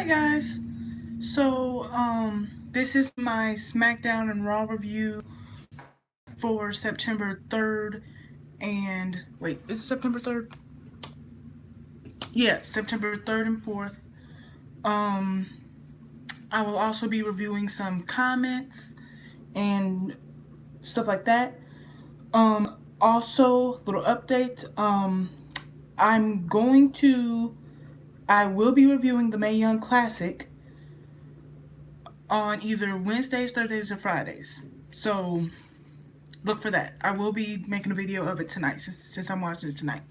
Hi guys. This is my SmackDown and Raw review for September 3rd and wait, is it September 3rd? Yeah, September 3rd and 4th. Um I will also be reviewing some comments and stuff like that. Also little update. I'm going to I will be reviewing the Mae Young Classic on either Wednesdays, Thursdays, or Fridays. So look for that. I will be making a video of it tonight since I'm watching it tonight.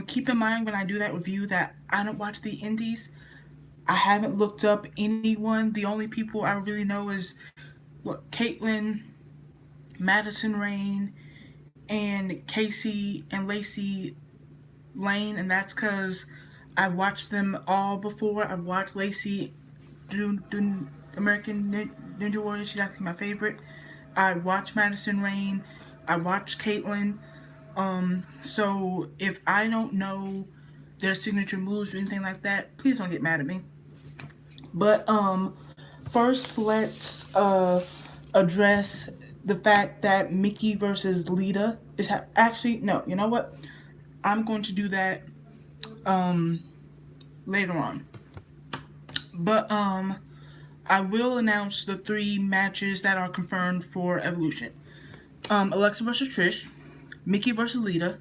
Keep in mind when I do that review that I don't watch the indies. I haven't looked up anyone. The only people I really know is Caitlyn, Madison Rain, and Casey and Lacey Lane, and that's because I watched them all before. I've watched Lacey do American Ninja Warrior. She's actually my favorite. I watched Madison Rain. I watched Caitlyn. So if I don't know their signature moves or anything like that, please don't get mad at me. But first let's address the fact that Mickey versus Lita is actually no. You know what? I'm going to do that later on. But I will announce the 3 matches that are confirmed for Evolution. Alexa versus Trish, Mickey versus Lita,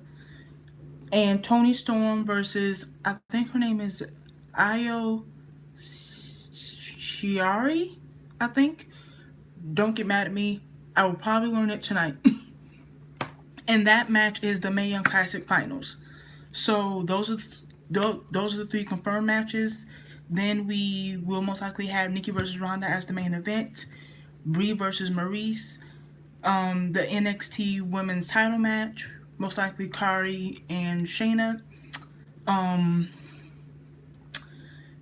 and Toni Storm versus, I think her name is Io Shirai, I think. Don't get mad at me. I will probably learn it tonight. And that match is the Mae Young Classic Finals. So those are the 3 confirmed matches. Then we will most likely have Nikki versus Ronda as the main event, Brie versus Maurice, the NXT Women's Title match, most likely Kari and Shayna.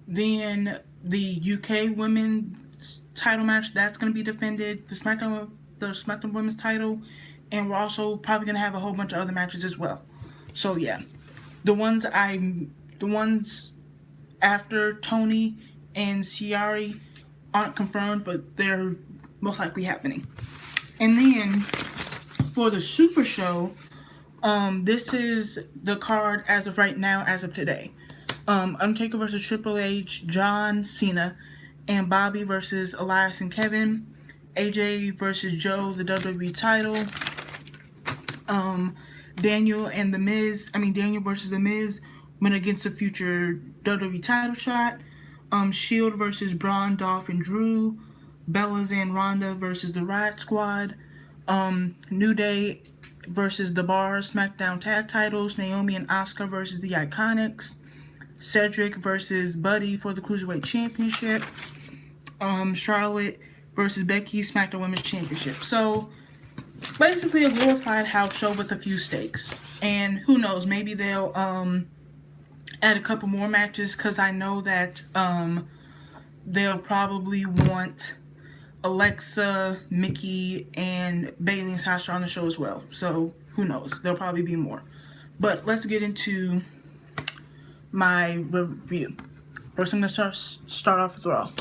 Then the UK Women's Title match that's going to be defended, the SmackDown Women's Title, and we're also probably going to have a whole bunch of other matches as well. So yeah, the ones after Toni and Shirai aren't confirmed, but they're most likely happening. And then for the Super Show, this is the card as of right now, as of today. Undertaker versus Triple H, John Cena, and Bobby versus Elias and Kevin, AJ versus Joe, the WWE title. Daniel versus The Miz went against a future WWE title shot. Shield versus Braun, Dolph, and Drew. Bellas and Ronda versus the Riot Squad. New Day versus The Bar, SmackDown tag titles. Naomi and Asuka versus the Iconics. Cedric versus Buddy for the Cruiserweight Championship. Charlotte versus Becky, SmackDown Women's Championship. So basically a glorified house show with a few stakes. And who knows, maybe they'll add a couple more matches, because I know that they'll probably want Alexa, Mickey, and Bayley and Sasha on the show as well. So who knows, there'll probably be more. But let's get into my review. First I'm going to start off with Raw.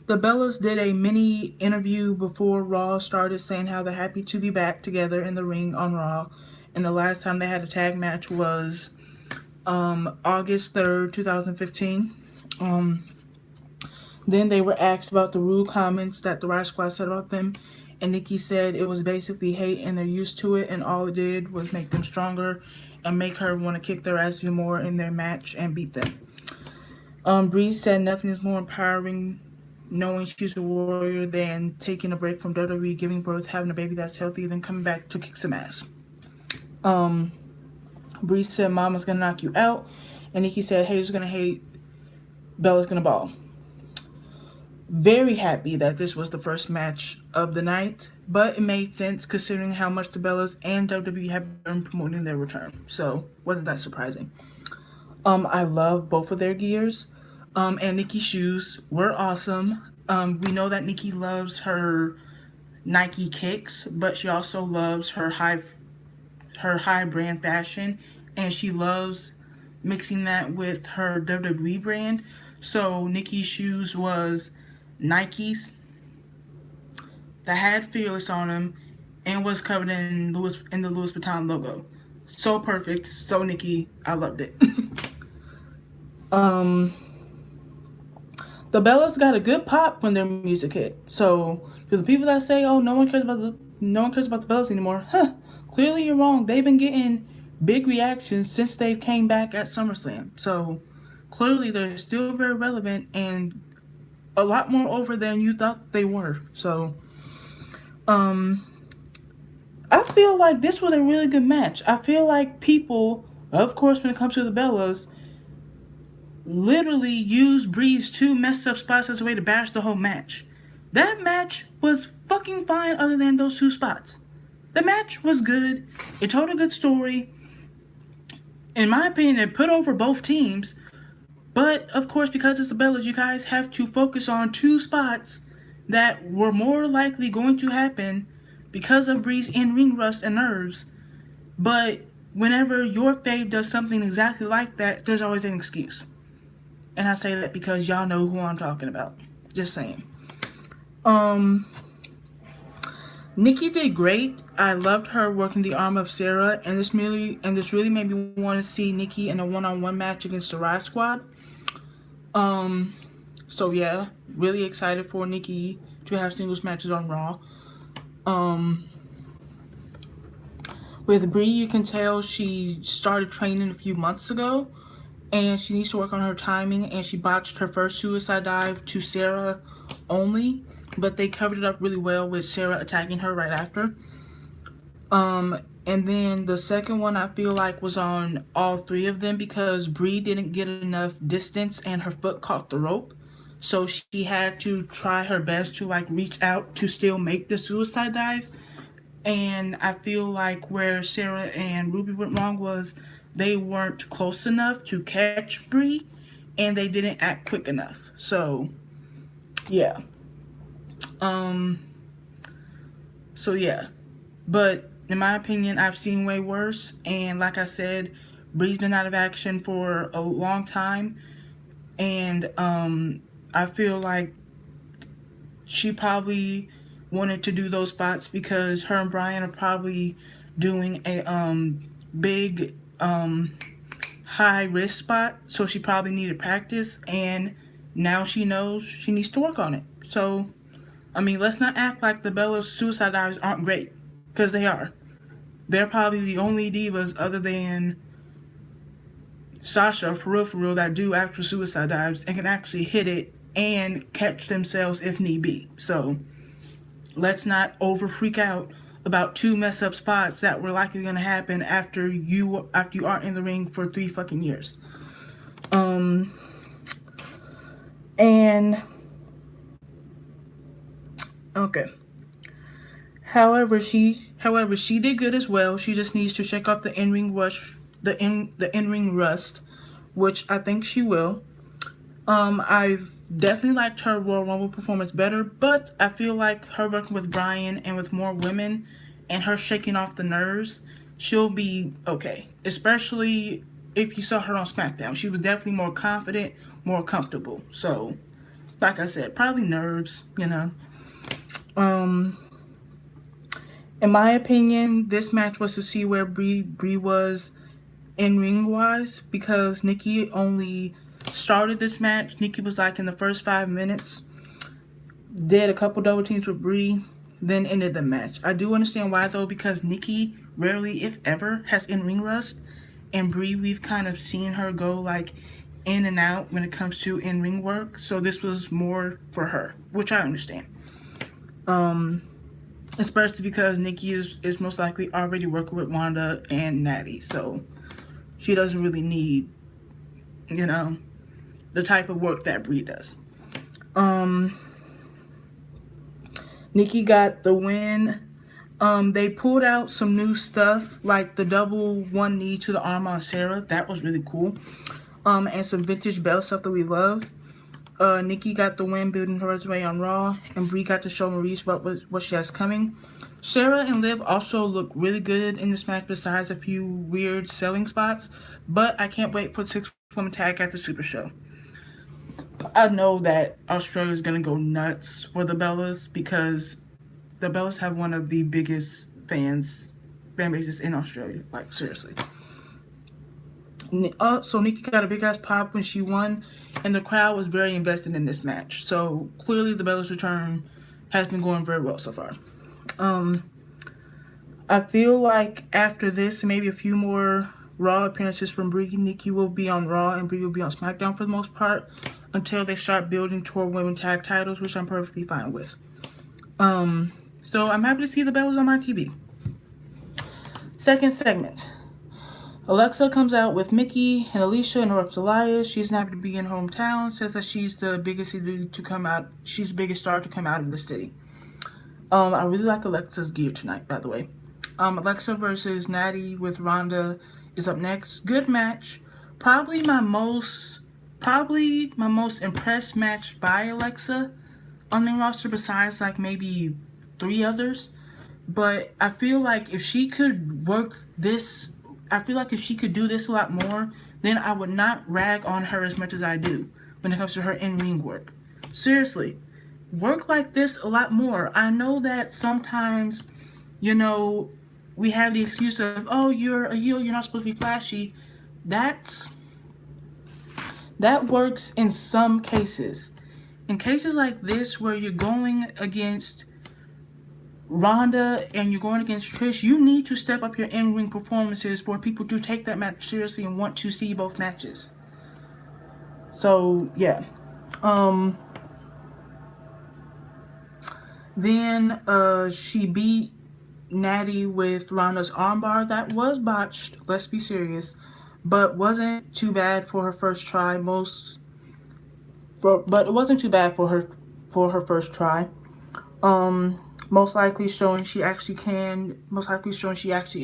The Bellas did a mini interview before Raw started saying how they're happy to be back together in the ring on Raw. And the last time they had a tag match was August 3rd, 2015. Then they were asked about the rude comments that the Riot Squad said about them. And Nikki said it was basically hate and they're used to it. And all it did was make them stronger and make her want to kick their ass even more in their match and beat them. Brie said nothing is more empowering knowing she's a warrior than taking a break from WWE, giving birth, having a baby that's healthy, then coming back to kick some ass. Brie said Mama's gonna knock you out, and Nikki said haters gonna hate, Bella's gonna ball. Very happy that this was the first match of the night, but it made sense considering how much the Bellas and WWE have been promoting their return, so wasn't that surprising. I love both of their gears. And Nikki's shoes were awesome. We know that Nikki loves her Nike kicks, but she also loves her high brand fashion, and she loves mixing that with her WWE brand. So Nikki's shoes was Nikes that had Fearless on them and was covered in the Louis Vuitton logo. So perfect, so Nikki, I loved it. um, the Bellas got a good pop when their music hit. So to the people that say, "Oh, no one cares about the Bellas anymore," huh? Clearly you're wrong. They've been getting big reactions since they came back at SummerSlam. So clearly they're still very relevant and a lot more over than you thought they were. So um I feel like this was a really good match. I feel like people, of course, when it comes to the Bellas, literally use Bree's two messed up spots as a way to bash the whole match. That match was fucking fine other than those two spots. The match was good. It told a good story. In my opinion, it put over both teams. But, of course, because it's the Bellas, you guys have to focus on two spots that were more likely going to happen because of Bree's in-ring rust and nerves. But whenever your fave does something exactly like that, there's always an excuse. And I say that because y'all know who I'm talking about. Just saying. Nikki did great. I loved her working the arm of Sarah, and this really made me want to see Nikki in a one-on-one match against the Riot Squad. So yeah, really excited for Nikki to have singles matches on Raw. With Brie, you can tell she started training a few months ago, and she needs to work on her timing, and she botched her first suicide dive to Sarah only, but they covered it up really well with Sarah attacking her right after. And then the second one I feel like was on all three of them because Brie didn't get enough distance and her foot caught the rope. So she had to try her best to like reach out to still make the suicide dive. And I feel like where Sarah and Ruby went wrong was they weren't close enough to catch Brie and they didn't act quick enough. So yeah. So yeah. But in my opinion, I've seen way worse. And like I said, Brie's been out of action for a long time. And I feel like she probably wanted to do those spots because her and Brian are probably doing a big high risk spot. So she probably needed practice. And now she knows she needs to work on it. So, I mean, let's not act like the Bellas suicide dives aren't great. Because they are. They're probably the only divas other than Sasha, for real, that do actual suicide dives and can actually hit it and catch themselves if need be. So, let's not over freak out about two mess up spots that were likely going to happen after you aren't in the ring for 3 fucking years. And okay. However, she did good as well. She just needs to check off the in-ring in-ring rust, which I think she will. I've definitely liked her Royal Rumble performance better, but I feel like her working with Brian and with more women and her shaking off the nerves, she'll be okay. Especially if you saw her on SmackDown. She was definitely more confident, more comfortable. So, like I said, probably nerves, you know. In my opinion, this match was to see where Brie was in ring wise because Nikki only started this match. Nikki was like in the first 5 minutes, did a couple double teams with Brie, then ended the match. I do understand why though, because Nikki rarely, if ever, has in ring rust, and Brie, we've kind of seen her go like in and out when it comes to in ring work. So this was more for her, which I understand. Especially because Nikki is most likely already working with Wanda and Natty, so she doesn't really need, you know, the type of work that Brie does. Nikki got the win. They pulled out some new stuff, like the double one knee to the arm on Sarah. That was really cool. And some vintage Bella stuff that we love. Nikki got the win, building her resume on Raw, and Brie got to show Maurice what she has coming. Sarah and Liv also look really good in this match besides a few weird selling spots, but I can't wait for the 6-woman tag at the Super Show. I know that Australia is going to go nuts for the Bellas because the Bellas have one of the biggest fan bases in Australia. Like, seriously. So Nikki got a big ass pop when she won, and the crowd was very invested in this match. So clearly the Bellas return has been going very well so far. I feel like after this, maybe a few more Raw appearances from Brie, Nikki will be on Raw and Brie will be on SmackDown for the most part until they start building toward women tag titles, which I'm perfectly fine with. So I'm happy to see the Bellas on my TV. Second segment. Alexa comes out with Mickey and Alicia and interrupts Elias. She's happy to be in her hometown. Says that she's the biggest to come out. She's the biggest star to come out of the city. I really like Alexa's gear tonight, by the way. Alexa versus Natty with Ronda is up next. Good match. Probably my most impressed match by Alexa on the roster, besides like maybe 3 others. But I feel like if she could work this, I feel like if she could do this a lot more, then I would not rag on her as much as I do when it comes to her in-ring work. Seriously, work like this a lot more. I know that sometimes, you know, we have the excuse of, oh, you're a heel, you're not supposed to be flashy. That works in some cases. In cases like this where you're going against Ronda and you're going against Trish, you need to step up your in-ring performances for people to take that match seriously and want to see both matches. So, yeah. Then she beat Natty with Ronda's armbar. That was botched, let's be serious, but wasn't too bad for her first try. But it wasn't too bad for her first try. Most likely showing she actually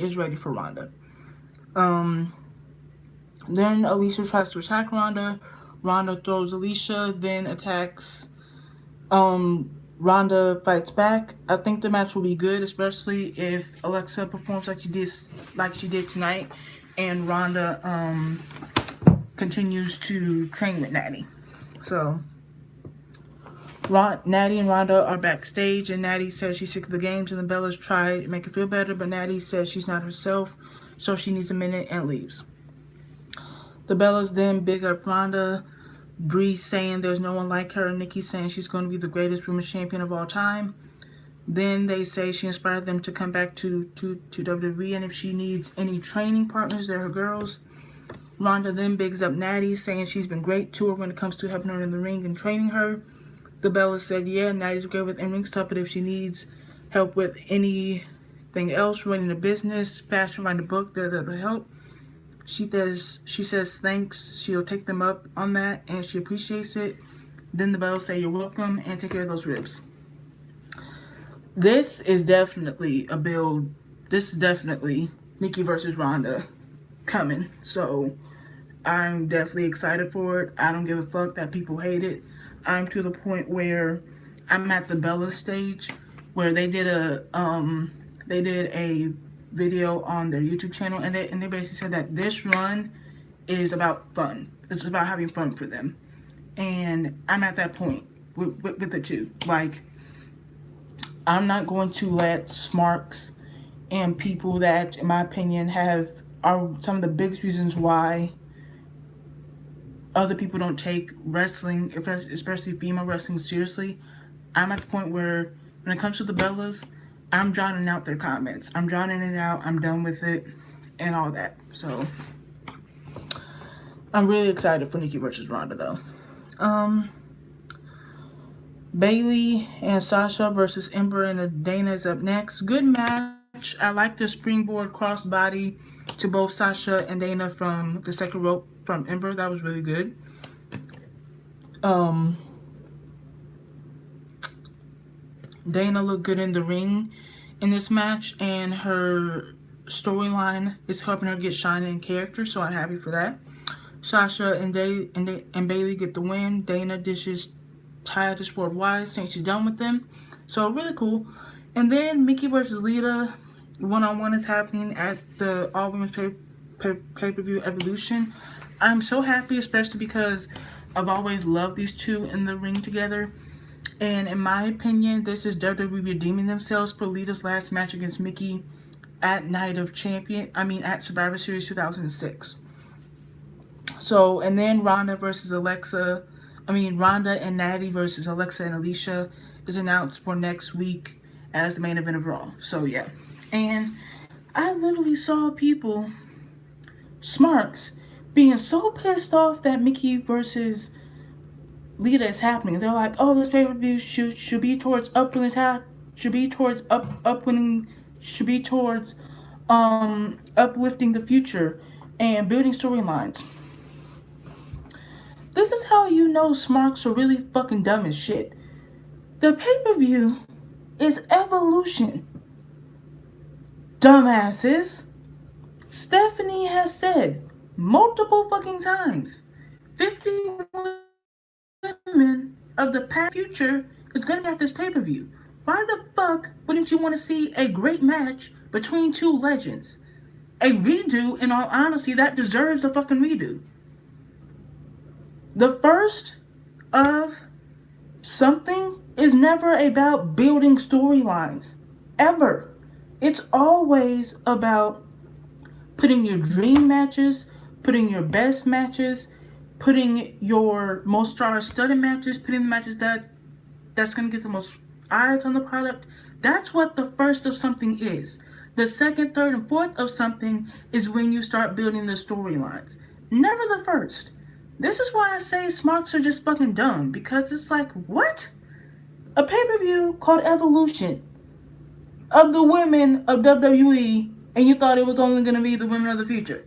is ready for Ronda. Then Alicia tries to attack Ronda. Ronda throws Alicia, then attacks. Ronda fights back. I think the match will be good, especially if Alexa performs like she did tonight, and Ronda continues to train with Natty. So Natty and Ronda are backstage, and Natty says she's sick of the games, and the Bellas try to make her feel better, but Natty says she's not herself, so she needs a minute and leaves. The Bellas then big up Ronda. Brie saying there's no one like her, and Nikki saying she's going to be the greatest women's champion of all time. Then they say she inspired them to come back to WWE, and if she needs any training partners, they're her girls. Ronda then bigs up Natty, saying she's been great to her when it comes to helping her in the ring and training her. The Bellas said, yeah, Natty's great with in-ring stuff, but if she needs help with anything else, running a business, fashion, writing a book, they're there to help. She says thanks, she'll take them up on that, and she appreciates it. Then the Bellas say, you're welcome, and take care of those ribs. This is definitely a build. This is definitely Nikki versus Ronda coming. So I'm definitely excited for it. I don't give a fuck that people hate it. I'm to the point where I'm at the Bellas stage where they did a video on their YouTube channel, and they basically said that this run is about fun. It's about having fun for them. And I'm at that point with the two. Like, I'm not going to let smarks and people that, in my opinion, are some of the biggest reasons why other people don't take wrestling, especially female wrestling, seriously. I'm at the point where, when it comes to the Bellas, I'm drowning out their comments. I'm drowning it out. I'm done with it and all that. So I'm really excited for Nikki versus Ronda, though. Bayley and Sasha versus Ember and Dana is up next. Good match. I like the springboard crossbody to both Sasha and Dana from the second rope from Ember. That was really good. Dana looked good in the ring in this match, and her storyline is helping her get shine in character, so I'm happy for that. Sasha and Bailey get the win. Dana dishes Titus worldwide, saying she's done with them. So really cool. And then Mickey versus Lita one-on-one is happening at the All Women's pay-per-view Evolution. I'm so happy, especially because I've always loved these two in the ring together. And in my opinion, this is WWE redeeming themselves for Lita's last match against Mickey at Survivor Series 2006. So, and then Ronda and Natty versus Alexa and Alicia is announced for next week as the main event of Raw. So, yeah. And I literally saw people, smarks, being so pissed off that Mickey versus Lita is happening. They're like, oh, this pay-per-view should be towards uplifting the future and building storylines. This is how you know smarks are really fucking dumb as shit. The pay-per-view is Evolution. Dumbasses. Stephanie has said multiple fucking times 50 women of the past future is gonna be at this pay-per-view. Why the fuck wouldn't you want to see a great match between two legends? A redo, in all honesty, that deserves a fucking redo. The first of something is never about building storylines. Ever. It's always about putting your dream matches, putting your best matches, putting your most star-studded matches, putting the matches that's going to get the most eyes on the product. That's what the first of something is. The second, third, and fourth of something is when you start building the storylines. Never the first. This is why I say smarks are just fucking dumb, because it's like, what? A pay-per-view called Evolution of the women of WWE, and you thought it was only going to be the women of the future.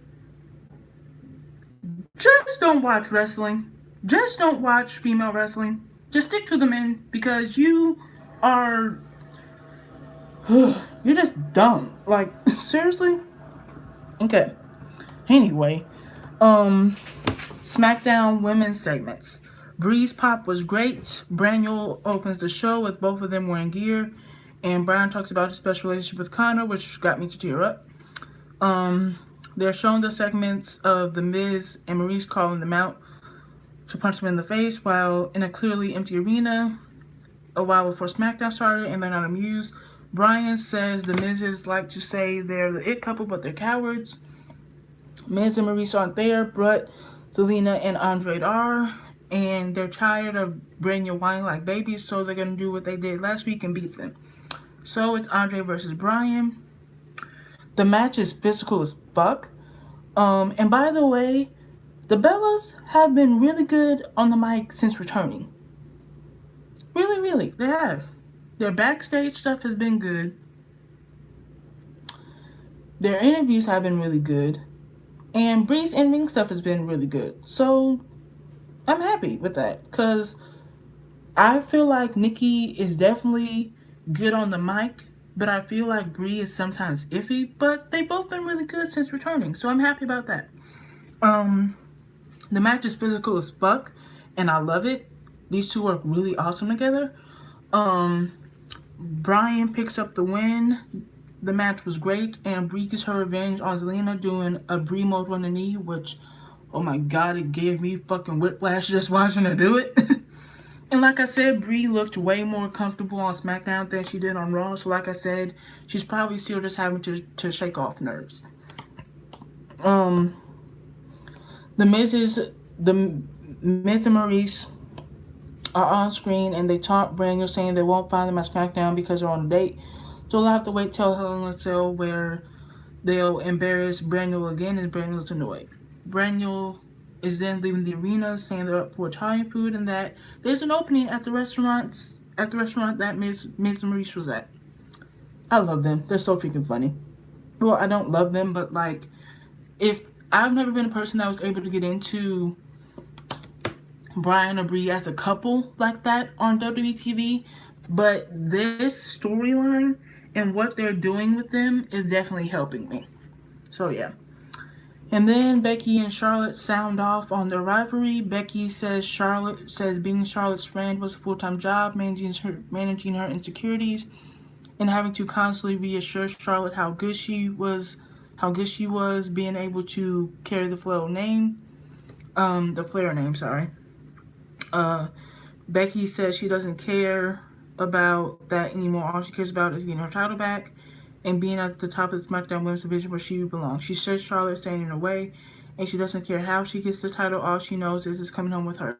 Just don't watch wrestling. Just don't watch female wrestling. Just stick to the men, because you are... you're just dumb. Like, seriously? Okay. Anyway, SmackDown women's segments. Bree's pop was great. Braniel opens the show with both of them wearing gear. And Brian talks about his special relationship with Connor, which got me to tear up. They're showing the segments of The Miz and Maurice calling them out to punch them in the face while in a clearly empty arena a while before SmackDown started, and they're not amused. Brian says the Miz's like to say they're the it couple, but they're cowards. Miz and Maurice aren't there, but Zelina and Andre are, and they're tired of Braniel whining like babies, so they're going to do what they did last week and beat them. So it's Andre versus Brian. The match is physical as fuck. And by the way, the Bellas have been really good on the mic since returning. Really, really, they have. Their backstage stuff has been good. Their interviews have been really good. And Bree's in-ring stuff has been really good. So, I'm happy with that. Because I feel like Nikki is definitely good on the mic. But I feel like Bree is sometimes iffy. But they've both been really good since returning. So, I'm happy about that. The match is physical as fuck. And I love it. These two work really awesome together. Brian picks up the win. The match was great, and Bree gets her revenge on Zelina doing a Bree mode on the knee, which, oh my god, it gave me fucking whiplash just watching her do it. And like I said, Bree looked way more comfortable on SmackDown than she did on Raw, so like I said, she's probably still just having to shake off nerves. The Miz and Maurice are on screen, and they taunt Braniel, saying they won't find them at SmackDown because they're on a date. So they'll have to wait till Hell in a Cell, where they'll embarrass Braniel again, and Braniel's annoyed. Braniel is then leaving the arena, saying they're up for Italian food, and that there's an opening at the restaurant that Miz and Maurice was at. I love them. They're so freaking funny. Well, I don't love them, but like, if I've never been a person that was able to get into Brian or Bree as a couple like that on WWE TV, but this storyline and what they're doing with them is definitely helping me. So yeah. And then Becky and Charlotte sound off on their rivalry. Becky says being Charlotte's friend was a full-time job, managing her insecurities and having to constantly reassure Charlotte how good she was being able to carry the Flair name, sorry. Becky says she doesn't care about that anymore. All she cares about is getting her title back and being at the top of the SmackDown Women's Division where she belongs. She says Charlotte is standing in her way, and she doesn't care how she gets the title. All she knows is it's coming home with her.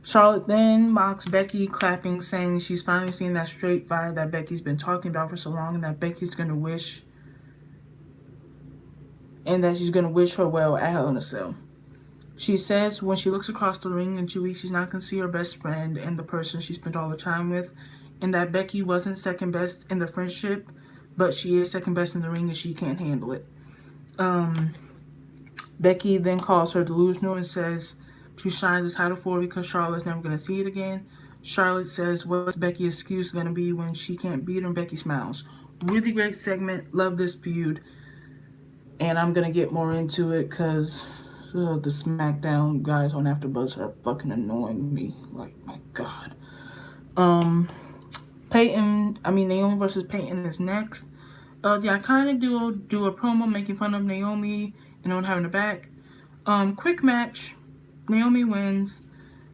Charlotte then mocks Becky, clapping, saying she's finally seeing that straight fire that Becky's been talking about for so long, and that she's gonna wish her well at Hell in a Cell. She says when she looks across the ring in 2 weeks, she's not going to see her best friend and the person she spent all the time with, and that Becky wasn't second best in the friendship, but she is second best in the ring and she can't handle it. Becky then calls her delusional and says she's trying the title for her because Charlotte's never going to see it again. Charlotte says what's Becky's excuse going to be when she can't beat her, and Becky smiles. Really great segment. Love this feud. And I'm going to get more into it because the SmackDown guys on AfterBuzz are fucking annoying me. Like, my God. Naomi versus Peyton is next. The Iconic duo do a promo making fun of Naomi and no one having her back. Quick match. Naomi wins.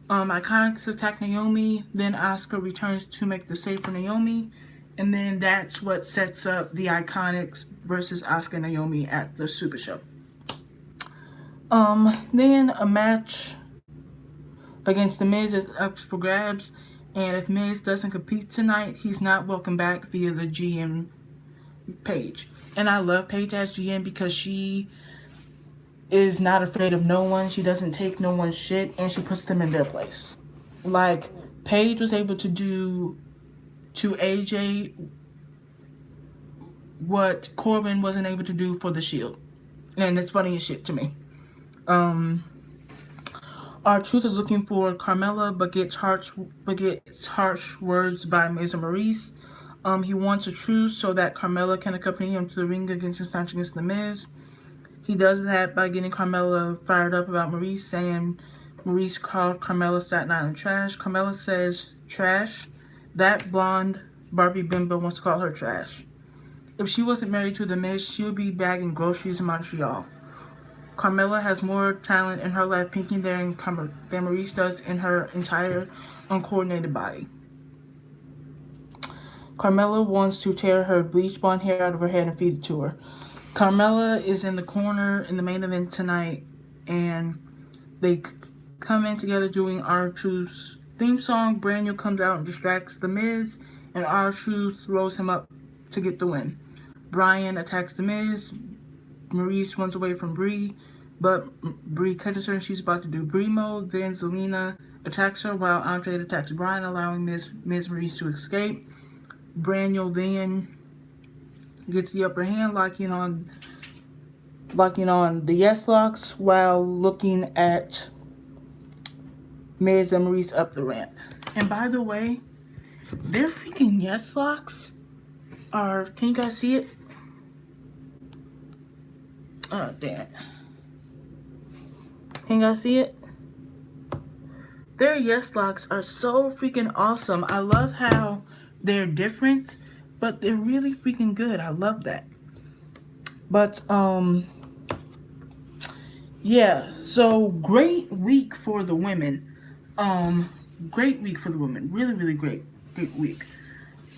Iconics attack Naomi. Then Asuka returns to make the save for Naomi. And then that's what sets up the Iconics versus Asuka and Naomi at the Super Show. Then a match against The Miz is up for grabs, and if Miz doesn't compete tonight, he's not welcome back via the GM Paige. And I love Paige as GM because she is not afraid of no one. She doesn't take no one's shit, and she puts them in their place. Like, Paige was able to do to AJ what Corbin wasn't able to do for the Shield. And it's funny as shit to me. R-Truth is looking for Carmella, but gets harsh words by Miz and Maurice. He wants a truce so that Carmella can accompany him to the ring against his match against The Miz. He does that by getting Carmella fired up about Maurice, saying Maurice called Carmella Staten Island trash. Carmella says, trash? That blonde Barbie bimbo wants to call her trash. If she wasn't married to The Miz, she would be bagging groceries in Montreal. Carmella has more talent in her left pinky than Maurice does in her entire uncoordinated body. Carmella wants to tear her bleach blonde hair out of her head and feed it to her. Carmella is in the corner in the main event tonight, and they come in together doing R-Truth's theme song. Brand comes out and distracts The Miz, and R-Truth throws him up to get the win. Bryan attacks The Miz. Maurice runs away from Brie, but Brie catches her and she's about to do Brie mode. Then Zelina attacks her while Andre attacks Bryan, allowing Miz Maurice to escape. Braniel then gets the upper hand, locking on the yes locks while looking at Miz and Maurice up the ramp. And by the way, their freaking yes locks are, can you guys see it? Oh, damn it. Can you guys see it? Their yes locks are so freaking awesome. I love how they're different, but they're really freaking good. I love that. But, yeah, so great week for the women. Great week for the women. Really, really great week.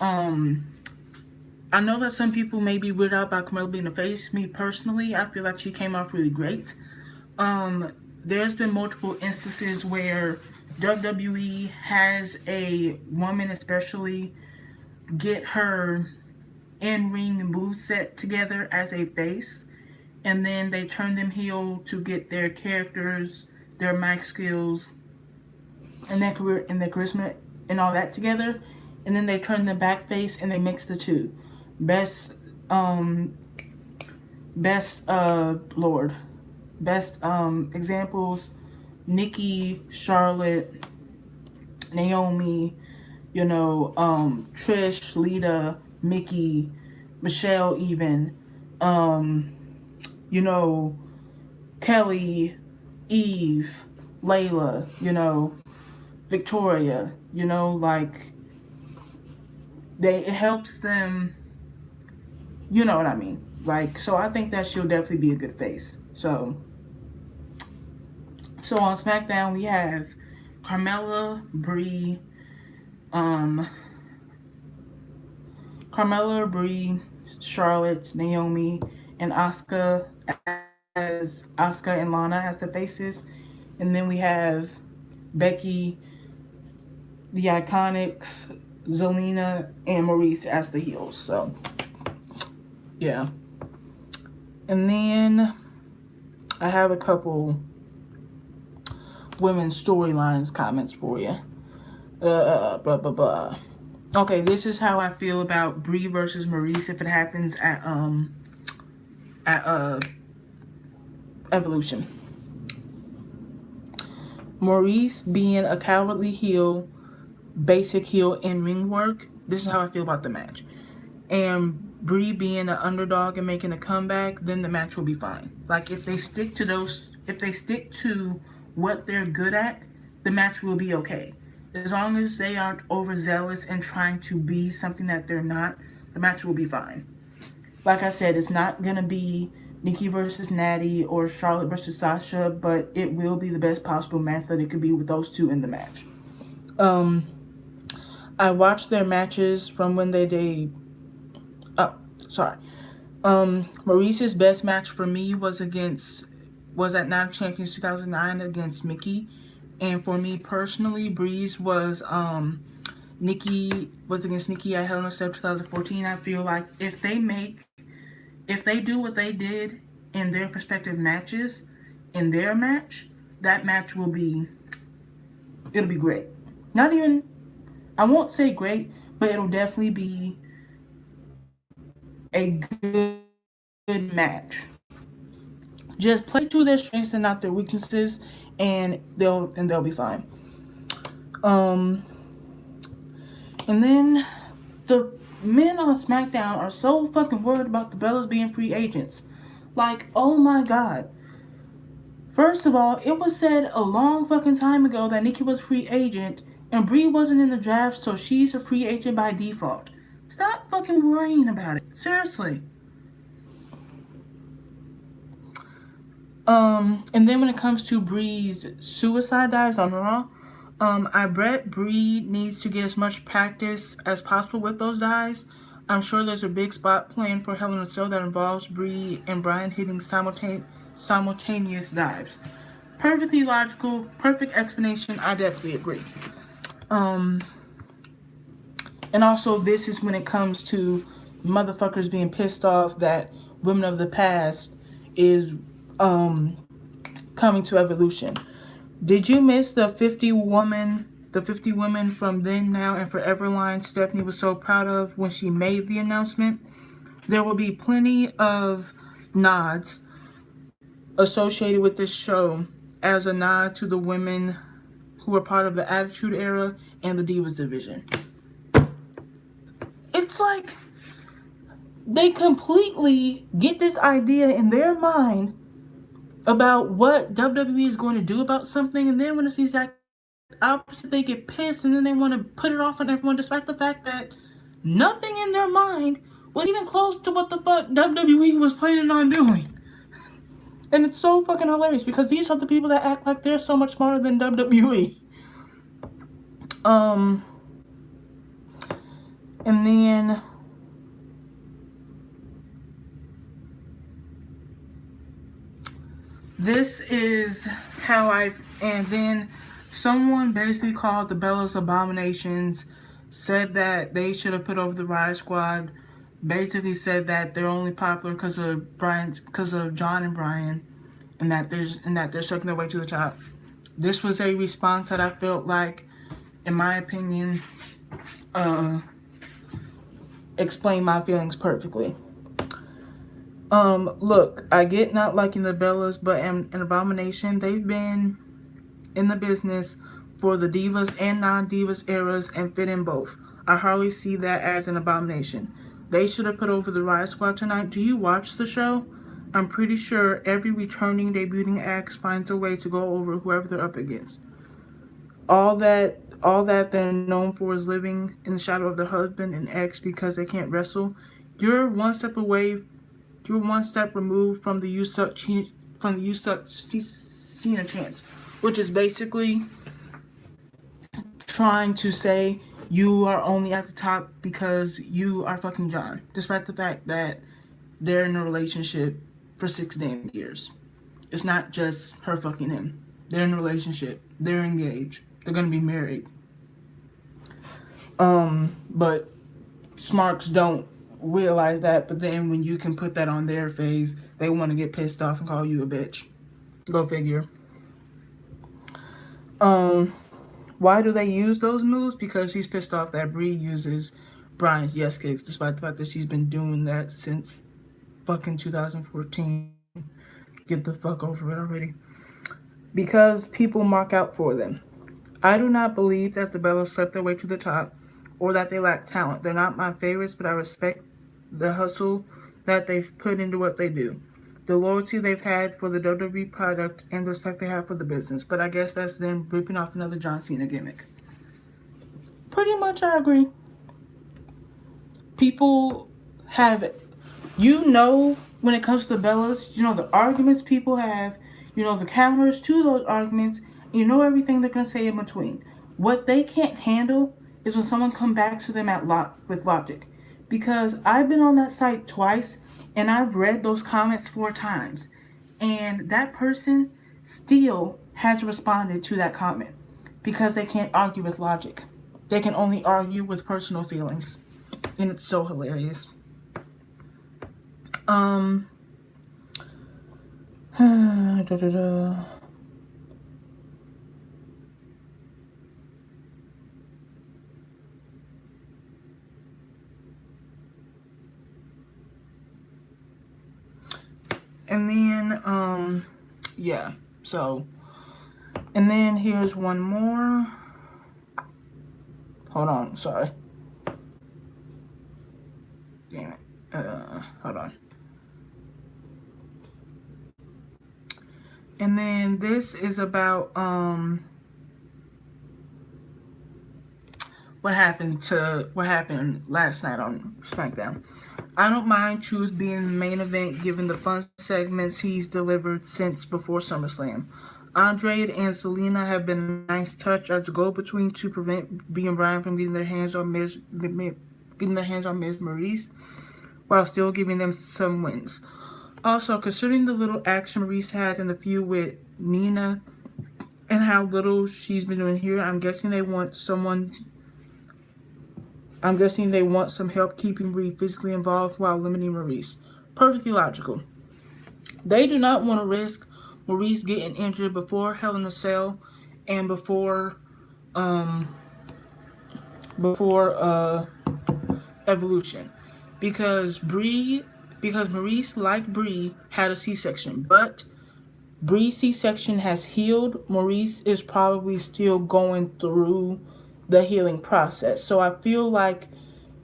I know that some people may be weirded out about Carmella being a face. Me personally, I feel like she came off really great. There's been multiple instances where WWE has a woman especially get her in-ring moveset together as a face, and then they turn them heel to get their characters, their mic skills, and their career and their charisma and all that together, and then they turn them back face and they mix the two. Best examples: Nikki, Charlotte, Naomi, Trish, Lita, Mickey, Michelle even, Kelly, Eve, Layla, you know, Victoria, you know, like it helps them, you know what I mean. Like, so I think that she'll definitely be a good face. So on SmackDown we have Carmella, Brie, um, Charlotte, Naomi, and Asuka and Lana as the faces, and then we have Becky, the Iconics, Zelina, and Maurice as the heels. So yeah, and then I have a couple women's storylines comments for you. Blah blah blah. Okay, this is how I feel about Brie versus Maurice if it happens at Evolution. Maurice being a cowardly heel, basic heel in ring work. This is how I feel about the match. And Brie being an underdog and making a comeback, then the match will be fine. Like if they stick to what they're good at, the match will be okay. As long as they aren't overzealous and trying to be something that they're not, the match will be fine. Like I said, it's not going to be Nikki versus Natty or Charlotte versus Sasha, but it will be the best possible match that it could be with those two in the match. I watched their matches from when Maurice's best match for me was at Night of Champions 2009 against Mickey. And for me personally, Breeze was against Nikki at Hell in a Cell 2014. I feel like if they do what they did in their respective matches, in their match, that match it'll be great. Not even, I won't say great, but it'll definitely be a good match. Just play to their strengths and not their weaknesses, and they'll be fine. And then the men on SmackDown are so fucking worried about the Bellas being free agents. Like, oh my god. First of all, it was said a long fucking time ago that Nikki was a free agent and Brie wasn't in the draft, so she's a free agent by default. Stop fucking worrying about it. Seriously. And then when it comes to Brie's suicide dives on Raw, I bet Brie needs to get as much practice as possible with those dives. I'm sure there's a big spot planned for Hell in a Cell that involves Brie and Bryan hitting simultaneous dives. Perfectly logical, perfect explanation. I definitely agree. And also, this is when it comes to motherfuckers being pissed off that Women of the Past is coming to Evolution. Did you miss the 50 women from Then, Now, and Forever line Stephanie was so proud of when she made the announcement? There will be plenty of nods associated with this show as a nod to the women who were part of the Attitude Era and the Divas division. It's like they completely get this idea in their mind about what WWE is going to do about something, and then when it's the exact opposite, they get pissed, and then they want to put it off on everyone, despite the fact that nothing in their mind was even close to what the fuck WWE was planning on doing. And it's so fucking hilarious, because these are the people that act like they're so much smarter than WWE. And then this is how and then someone basically called the Bellas abominations, said that they should have put over the Riot Squad, basically said that they're only popular because of John and Bryan, and that they're sucking their way to the top. This was a response that I felt like, in my opinion, explained my feelings perfectly. Look, I get not liking the Bellas, but an abomination. They've been in the business for the Divas and non-Divas eras and fit in both. I hardly see that as an abomination. They should have put over the Riot Squad tonight. Do you watch the show? I'm pretty sure every returning debuting act finds a way to go over whoever they're up against. All that they're known for is living in the shadow of their husband and ex because they can't wrestle. You're one step away. You're one step removed from the you suck Cena chance, which is basically trying to say you are only at the top because you are fucking John, despite the fact that they're in a relationship for 6 damn years. It's not just her fucking him. They're in a relationship. They're engaged. They're gonna be married. But smarks don't realize that. But then when you can put that on their fave, they want to get pissed off and call you a bitch. Go figure. Why do they use those moves? Because he's pissed off that Brie uses Bryan's yes kicks, despite the fact that she's been doing that since fucking 2014. Get the fuck over it already. Because people mark out for them. I do not believe that the Bellas slept their way to the top or that they lack talent. They're not my favorites, but I respect the hustle that they've put into what they do, the loyalty they've had for the WWE product, and the respect they have for the business. But I guess that's them ripping off another John Cena gimmick. Pretty much I agree. People have, when it comes to the Bellas, the arguments people have, the counters to those arguments, everything they're going to say in between. What they can't handle is when someone comes back to them with logic. Because I've been on that site twice, and I've read those comments 4 times. And that person still has responded to that comment. Because they can't argue with logic. They can only argue with personal feelings. And it's so hilarious. And then, yeah, so, and then here's one more. Hold on, sorry. Damn it. Hold on. And then this is about, what happened last night on SmackDown. I don't mind Truth being the main event given the fun segments he's delivered since before SummerSlam. Andrade and Zelina have been a nice touch as a go-between to prevent Brie and Bryan from getting their hands on Miz Maurice while still giving them some wins. Also, considering the little action Maurice had in the feud with Nina and how little she's been doing here, I'm guessing they want some help keeping Brie physically involved while limiting Maurice. Perfectly logical. They do not want to risk Maurice getting injured before Hell in a Cell and before Evolution. Because Maurice, like Brie, had a C-section. But Brie's C-section has healed. Maurice is probably still going through the healing process. So I feel like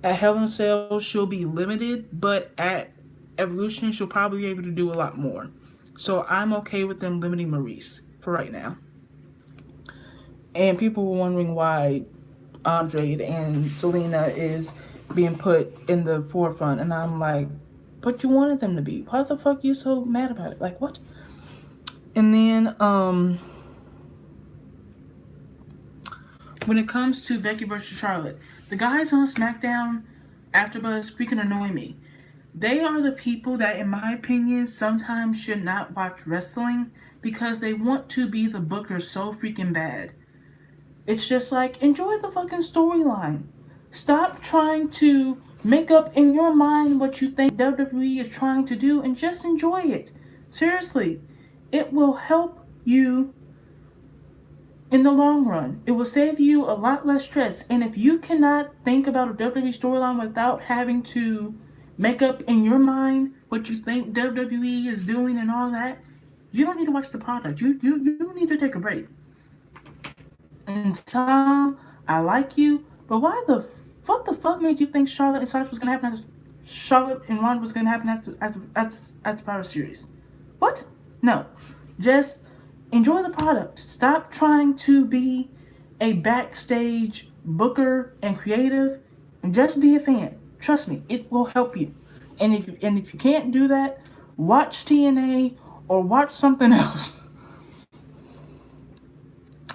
at Hell in a Cell she'll be limited, but at Evolution she'll probably be able to do a lot more. So I'm okay with them limiting Maurice for right now. And people were wondering why Andrade and Zelina is being put in the forefront, and I'm like, but you wanted them to be. Why the fuck are you so mad about it? Like, what? And then, when it comes to Becky versus Charlotte, the guys on SmackDown AfterBuzz freaking annoy me. They are the people that, in my opinion, sometimes should not watch wrestling because they want to be the bookers so freaking bad. It's just like, enjoy the fucking storyline. Stop trying to make up in your mind what you think WWE is trying to do and just enjoy it. Seriously, it will help you in the long run. It will save you a lot less stress. And if you cannot think about a WWE storyline without having to make up in your mind what you think WWE is doing and all that, you don't need to watch the product. You need to take a break. And Tom, I like you, but what the fuck made you think Charlotte and Sasha was gonna happen Charlotte and Ronda was going to happen at Survivor Series. What? No. Just enjoy the product. Stop trying to be a backstage booker and creative, and just be a fan. Trust me, it will help you. And if you can't do that, watch TNA or watch something else.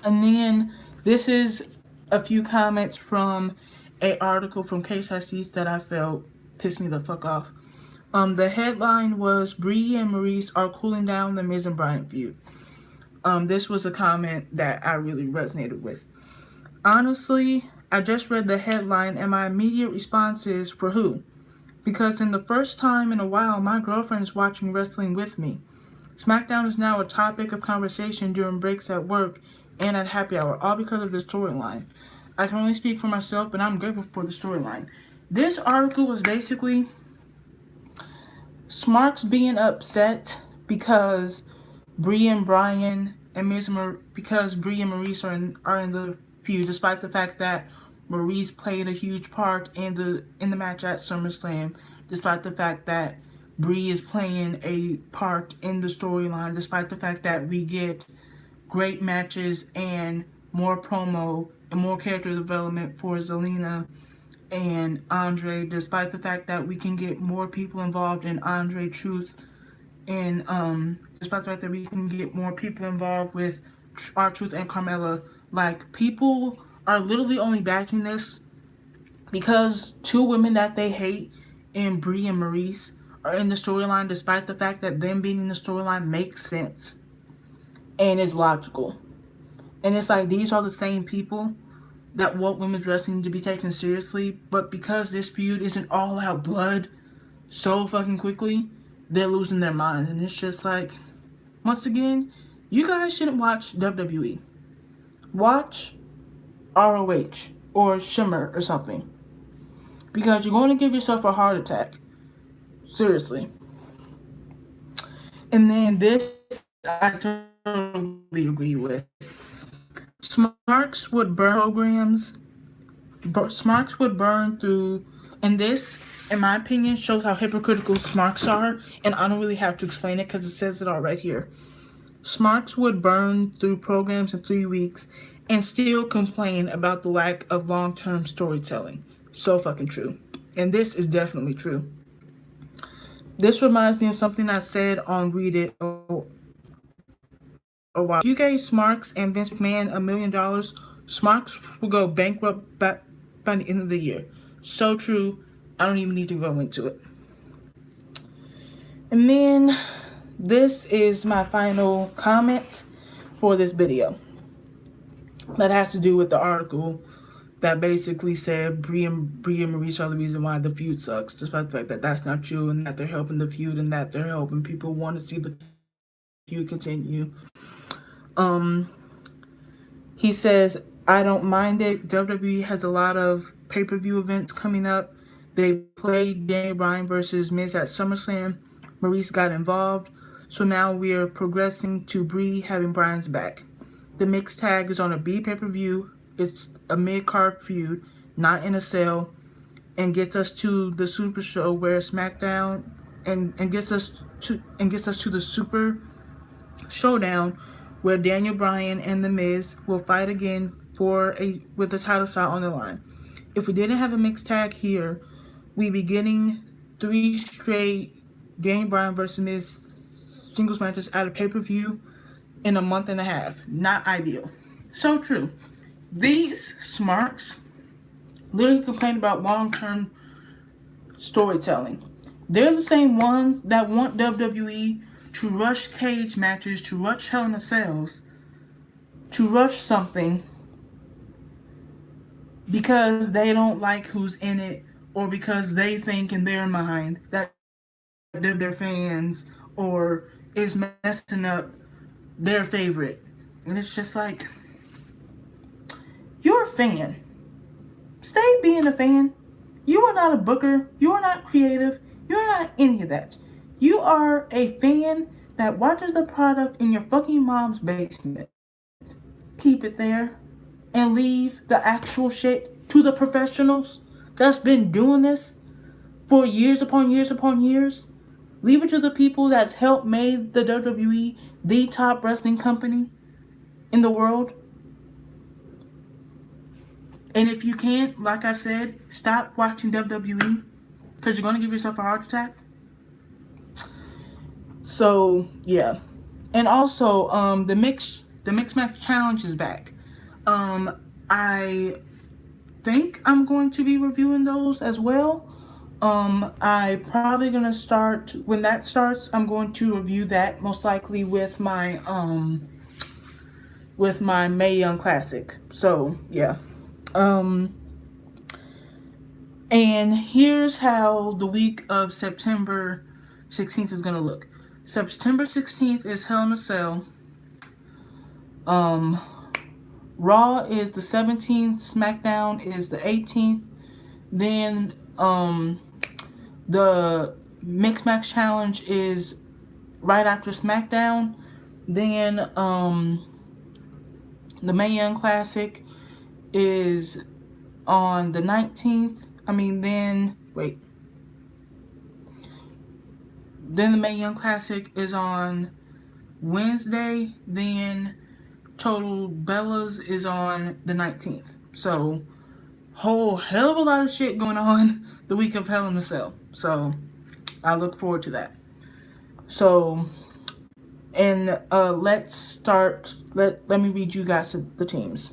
And then this is a few comments from a article from KSIC that I felt pissed me the fuck off. The headline was Brie and Maurice are cooling down the Miz and Bryan feud. This was a comment that I really resonated with. Honestly, I just read the headline and my immediate response is, for who? Because in the first time in a while, my girlfriend is watching wrestling with me. SmackDown is now a topic of conversation during breaks at work and at happy hour, all because of the storyline. I can only speak for myself, but I'm grateful for the storyline. This article was basically Smarks being upset because Brie and Bryan and because Brie and Maurice are in the feud, despite the fact that Maurice played a huge part in the match at SummerSlam, despite the fact that Brie is playing a part in the storyline, despite the fact that we get great matches and more promo and more character development for Zelina and Andre, despite the fact that we can get more people involved in Andre Truth, and despite the fact that we can get more people involved with R-Truth and Carmella. Like, people are literally only backing this because two women that they hate in Brie and Maurice are in the storyline, despite the fact that them being in the storyline makes sense and is logical. And it's like, these are the same people that want women's wrestling to be taken seriously, but because this feud isn't all out blood so fucking quickly, they're losing their minds. And it's just like, once again, you guys shouldn't watch WWE. Watch ROH or Shimmer or something, because you're going to give yourself a heart attack. Seriously. And then this, I totally agree with. Smarks would burn programs. Smarks would burn through, and this, in my opinion, shows how hypocritical Smarks are, and I don't really have to explain it because it says it all right here. Smarks would burn through programs in 3 weeks and still complain about the lack of long-term storytelling. So fucking true. And this is definitely true. This reminds me of something I said on Read It a while. If you gave Smarks and Vince McMahon $1 million, Smarks will go bankrupt by the end of the year. So true. I don't even need to go into it. And then this is my final comment for this video. That has to do with the article that basically said Brie and Maurice are the reason why the feud sucks, despite the fact that that's not true, and that they're helping the feud, and that they're helping people want to see the feud continue. He says, I don't mind it. WWE has a lot of pay-per-view events coming up. They played Daniel Bryan versus Miz at SummerSlam. Maurice got involved. So now we're progressing to Brie having Bryan's back. The mixed tag is on a B pay-per-view. It's a mid-card feud, not in a cell, and gets us to the Super Show where SmackDown and gets us to the Super Showdown where Daniel Bryan and The Miz will fight again with the title shot on the line. If we didn't have a mixed tag here, we'd be getting 3 straight Daniel Bryan versus Miz singles matches at a pay-per-view in a month and a half. Not ideal. So true. These Smarks literally complain about long-term storytelling. They're the same ones that want WWE to rush cage matches, to rush Hell in a Cells, to rush something because they don't like who's in it, or because they think in their mind that they're their fans or is messing up their favorite. And it's just like, you're a fan. Stay being a fan. You are not a booker. You are not creative. You are not any of that. You are a fan that watches the product in your fucking mom's basement. Keep it there and leave the actual shit to the professionals that's been doing this for years upon years upon years. Leave it to the people that's helped made the WWE the top wrestling company in the world. And if you can't, like I said, stop watching WWE because you're going to give yourself a heart attack. So, yeah. And also, the mixed match challenge is back. I think I'm going to be reviewing those as well. I probably gonna start when that starts. I'm going to review that most likely with my Mae Young Classic. So yeah. And here's how the week of September 16th is gonna look. September 16th is Hell in a Cell. Raw is the 17th. SmackDown is the 18th. Then the Mixed Match Challenge is right after SmackDown. Then the Mae Young Classic is on the 19th. Then the Mae Young Classic is on Wednesday. Then Total Bellas is on the 19th. So, whole hell of a lot of shit going on the week of Hell in a Cell. So, I look forward to that. So, and let's start. Let me read you guys the teams.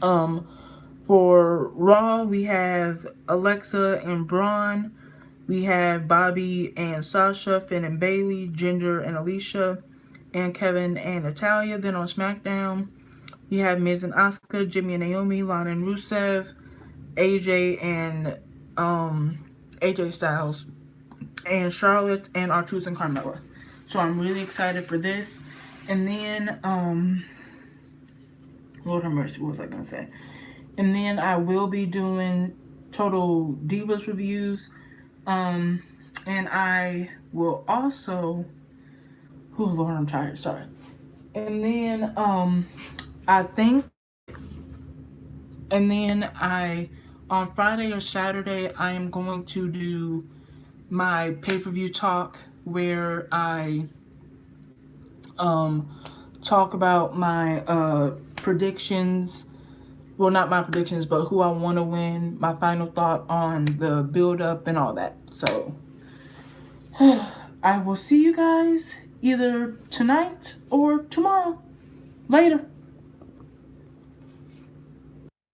For Raw, we have Alexa and Braun. We have Bobby and Sasha, Finn and Bayley, Jinder and Alicia, and Kevin and Natalya. Then on SmackDown, we have Miz and Asuka, Jimmy and Naomi, Lana and Rusev, AJ and AJ Styles, and Charlotte, and R-Truth and Carmella. So I'm really excited for this. And then, Lord have mercy, what was I going to say? And then I will be doing Total Divas reviews. And I will also... Oh, Lord, I'm tired. Sorry. And then, on Friday or Saturday, I am going to do my pay-per-view talk where I talk about my predictions. Well, not my predictions, but who I want to win, my final thought on the build-up and all that. So, I will see you guys either tonight or tomorrow. Later.